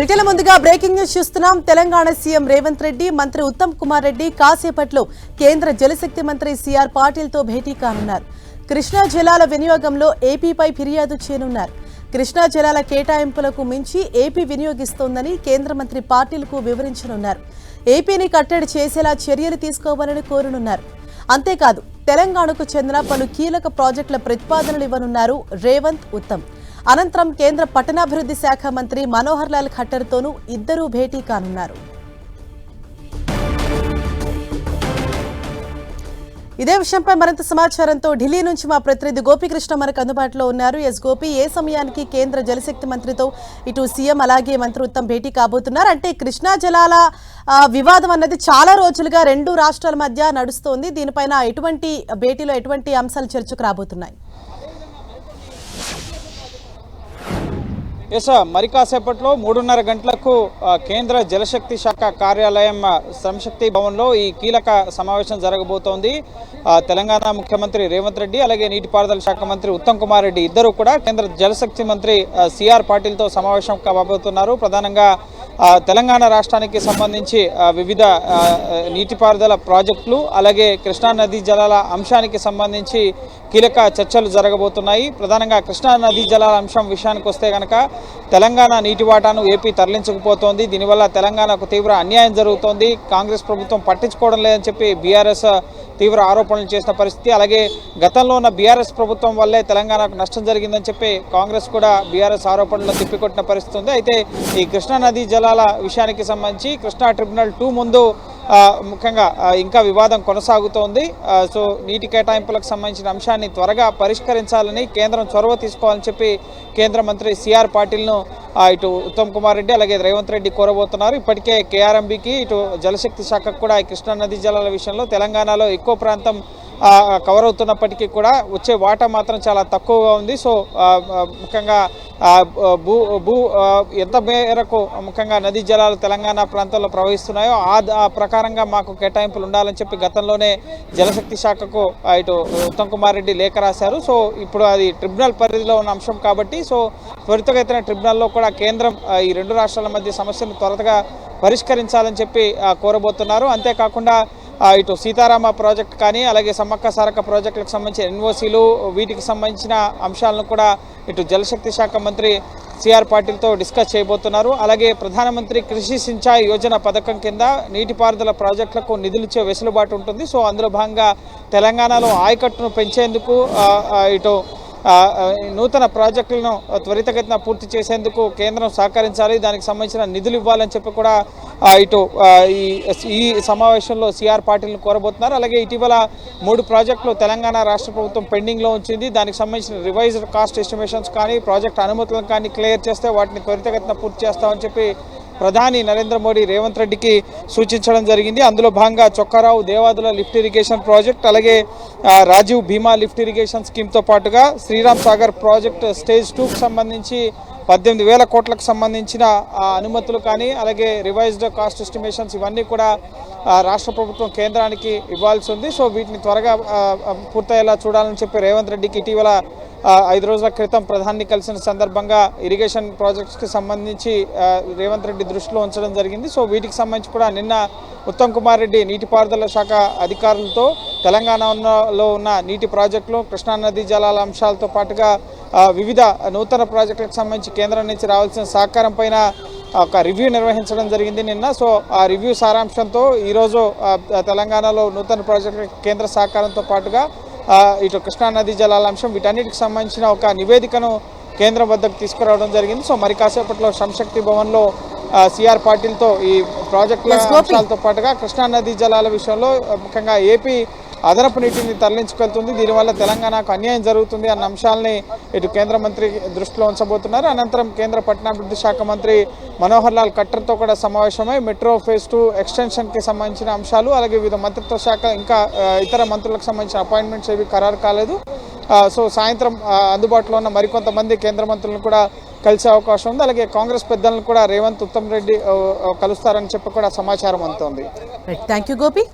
Bulletin ముందుగా breaking news చూస్తున్నాం. Telangana CM Revanth Reddy మంత్రి ఉత్తమ్ కుమార్ రెడ్డి కాసేపట్లో కేంద్ర జలశక్తి మంత్రి సిఆర్ పాటిల్తో భేటీ కానున్నారు. కృష్ణా జలాల వినియోగంలో ఏపీపై ఫిర్యాదు చేయనున్నారు. కృష్ణా జలాల కేటాయింపులకు మించి ఏపీ వినియోగిస్తోందని కేంద్ర మంత్రి పాటిల్కు వివరించనున్నారు. ఏపీని కట్టడి చేసేలా చర్యలు తీసుకోవాలని కోరనున్నారు. అంతేకాదు తెలంగాణకు చెందిన పలు కీలక ప్రాజెక్టుల ప్రతిపాదనలు ఇవ్వనున్నారు రేవంత్, ఉత్తమ్. అనంతరం కేంద్ర పట్టణాభివృద్ధి శాఖ మంత్రి మనోహర్ లాల్ ఖట్టర్తోనూ ఇద్దరూ భేటీ కానున్నారు. ఇదే విషయంపై మరింత సమాచారంతో ఢిల్లీ నుంచి మా ప్రతినిధి గోపీకృష్ణ మనకు అందుబాటులో ఉన్నారు. ఎస్ గోపి, ఏ సమయానికి కేంద్ర జలశక్తి మంత్రితో ఇటు సీఎం అలాగే మంత్రి ఉత్తమ్ భేటీ కాబోతున్నారు? అంటే కృష్ణా జలాల వివాదం అన్నది చాలా రోజులుగా రెండు రాష్ట్రాల మధ్య నడుస్తోంది. దీనిపైన ఎటువంటి భేటీలో ఎటువంటి అంశాలు చర్చకు రాబోతున్నాయి? ఎస్, మరి కాసేపట్లో 3:30 గంటలకు కేంద్ర జలశక్తి శాఖ కార్యాలయం శ్రమశక్తి భవన్లో ఈ కీలక సమావేశం జరగబోతోంది. తెలంగాణ ముఖ్యమంత్రి రేవంత్ రెడ్డి అలాగే నీటిపారుదల శాఖ మంత్రి ఉత్తమ్ కుమార్ రెడ్డి ఇద్దరు కూడా కేంద్ర జలశక్తి మంత్రి సిఆర్ పాటిల్తో సమావేశం కాబోతున్నారు. ప్రధానంగా తెలంగాణ రాష్ట్రానికి సంబంధించి వివిధ నీటిపారుదల ప్రాజెక్టులు అలాగే కృష్ణా నదీ జలాల అంశానికి సంబంధించి కీలక చర్చలు జరగబోతున్నాయి. ప్రధానంగా కృష్ణా నదీ జలాల అంశం విషయానికి వస్తే కనుక తెలంగాణ నీటి వాటాను ఏపీ తరలించకపోతోంది. దీనివల్ల తెలంగాణకు తీవ్ర అన్యాయం జరుగుతోంది. కాంగ్రెస్ ప్రభుత్వం పట్టించుకోవడం లేదని చెప్పి బీఆర్ఎస్ తీవ్ర ఆరోపణలు చేసిన పరిస్థితి. అలాగే గతంలో ఉన్న బీఆర్ఎస్ ప్రభుత్వం వల్లే తెలంగాణకు నష్టం జరిగిందని చెప్పి కాంగ్రెస్ కూడా బీఆర్ఎస్ ఆరోపణలను తిప్పికొట్టిన పరిస్థితి ఉంది. అయితే ఈ కృష్ణా నదీ జలాల విషయానికి సంబంధించి కృష్ణా ట్రిబ్యునల్ 2 ముందు ముఖ్యంగా ఇంకా వివాదం కొనసాగుతోంది. సో నీటి కేటాయింపులకు సంబంధించిన అంశాన్ని త్వరగా పరిష్కరించాలని కేంద్రం చొరవ తీసుకోవాలని చెప్పి కేంద్ర మంత్రి సిఆర్ పాటిల్ను ఇటు ఉత్తమ్ కుమార్ రెడ్డి అలాగే రేవంత్ రెడ్డి కోరబోతున్నారు. ఇప్పటికే కేఆర్ఎంబీకి ఇటు జలశక్తి శాఖకు కూడా ఈ కృష్ణా నదీ జలాల విషయంలో తెలంగాణలో ఎక్కువ ప్రాంతం కవర్ అవుతున్నప్పటికీ కూడా వచ్చే వాటా మాత్రం చాలా తక్కువగా ఉంది. సో ముఖ్యంగా ఎంత మేరకు ముఖ్యంగా నదీ జలాలు తెలంగాణ ప్రాంతంలో ప్రవహిస్తున్నాయో ఆ ప్రకారంగా మాకు కేటాయింపులు ఉండాలని చెప్పి గతంలోనే జలశక్తి శాఖకు ఇటు ఉత్తమ్ కుమార్ రెడ్డి లేఖ రాశారు. సో ఇప్పుడు అది ట్రిబ్యునల్ పరిధిలో ఉన్న అంశం కాబట్టి సో త్వరితగతిన ట్రిబ్యునల్లో కూడా కేంద్రం ఈ రెండు రాష్ట్రాల మధ్య సమస్యను త్వరగా పరిష్కరించాలని చెప్పి కోరబోతున్నారు. అంతేకాకుండా ఇటు సీతారామ ప్రాజెక్ట్ కానీ అలాగే సమ్మక్క సారక్క ప్రాజెక్టులకు సంబంధించిన ఎన్ఓసీలు వీటికి సంబంధించిన అంశాలను కూడా ఇటు జలశక్తి శాఖ మంత్రి సిఆర్ పాటిల్తో డిస్కస్ చేయబోతున్నారు. అలాగే ప్రధానమంత్రి కృషి సించాయి యోజన పథకం కింద నీటిపారుదల ప్రాజెక్టులకు నిధులిచ్చే వెసులుబాటు ఉంటుంది. సో అందులో భాగంగా తెలంగాణలో ఆయకట్టును పెంచేందుకు ఇటు నూతన ప్రాజెక్టులను త్వరితగతిన పూర్తి చేసేందుకు కేంద్రం సహకరించాలి, దానికి సంబంధించిన నిధులు ఇవ్వాలని చెప్పి కూడా ఇటు ఈ సమావేశంలో సిఆర్ పాటిల్ను కోరబోతున్నారు. అలాగే ఇటీవల 3 ప్రాజెక్టులు తెలంగాణ రాష్ట్ర ప్రభుత్వం పెండింగ్లో ఉంచింది. దానికి సంబంధించిన రివైజ్డ్ కాస్ట్ ఎస్టిమేషన్స్ కానీ ప్రాజెక్ట్ అనుమతులను కానీ క్లియర్ చేస్తే వాటిని త్వరితగతిన పూర్తి చేస్తామని చెప్పి ప్రధాని నరేంద్ర మోడీ రేవంత్ రెడ్డికి సూచించడం జరిగింది. అందులో భాగంగా Chokka Rao Devadula lift irrigation project అలాగే రాజీవ్ భీమా లిఫ్ట్ ఇరిగేషన్ స్కీమ్తో పాటుగా శ్రీరామ్ సాగర్ ప్రాజెక్ట్ స్టేజ్ 2కు సంబంధించి 18,000 కోట్లకు సంబంధించిన అనుమతులు కానీ అలాగే రివైజ్డ్ కాస్ట్ ఎస్టిమేషన్స్ ఇవన్నీ కూడా రాష్ట్ర ప్రభుత్వం కేంద్రానికి ఇవ్వాల్సి ఉంది. సో వీటిని త్వరగా పూర్తయ్యేలా చూడాలని చెప్పి రేవంత్ రెడ్డికి ఇటీవల 5 రోజుల క్రితం ప్రధాని కలిసిన సందర్భంగా ఇరిగేషన్ ప్రాజెక్ట్స్కి సంబంధించి రేవంత్ రెడ్డి దృష్టిలో ఉంచడం జరిగింది. సో వీటికి సంబంధించి కూడా నిన్న ఉత్తమ్ కుమార్ రెడ్డి నీటిపారుదల శాఖ అధికారులతో తెలంగాణలో ఉన్న నీటి ప్రాజెక్టులు కృష్ణా నదీ జలాల అంశాలతో పాటుగా వివిధ నూతన ప్రాజెక్టులకు సంబంధించి కేంద్రం నుంచి రావాల్సిన సహకారం పైన ఒక రివ్యూ నిర్వహించడం జరిగింది నిన్న. సో ఆ రివ్యూ సారాంశంతో ఈరోజు తెలంగాణలో నూతన ప్రాజెక్టుల కేంద్ర సహకారంతో పాటుగా ఇటు కృష్ణా నదీ జలాల అంశం వీటన్నిటికి సంబంధించిన ఒక నివేదికను కేంద్రం వద్దకు తీసుకురావడం జరిగింది. సో మరి కాసేపట్లో శ్రమశక్తి భవన్లో సిఆర్ పాటిల్తో ఈ ప్రాజెక్టుల అంశాలతో పాటుగా కృష్ణా నదీ జలాల విషయంలో ముఖ్యంగా ఏపీ అదనపు నీటిని తరలించుకెళ్తుంది, దీనివల్ల తెలంగాణకు అన్యాయం జరుగుతుంది అన్న అంశాలని ఇటు కేంద్ర మంత్రి దృష్టిలో ఉంచబోతున్నారు. అనంతరం కేంద్ర పట్టణాభివృద్ధి శాఖ మంత్రి మనోహర్ లాల్ ఖట్టర్తో కూడా సమావేశమై మెట్రో ఫేజ్ 2 ఎక్స్టెన్షన్కి సంబంధించిన అంశాలు అలాగే వివిధ మంత్రిత్వ శాఖ ఇంకా ఇతర మంత్రులకు సంబంధించిన అపాయింట్మెంట్స్ ఏవి ఖరారు కాలేదు. సో సాయంత్రం అందుబాటులో ఉన్న మరికొంతమంది కేంద్ర మంత్రులను కూడా కలిసే అవకాశం ఉంది. అలాగే కాంగ్రెస్ పెద్దలను కూడా రేవంత్, ఉత్తమ్ రెడ్డి కలుస్తారని చెప్పి కూడా సమాచారం అందుతోంది. Thank you Gopi.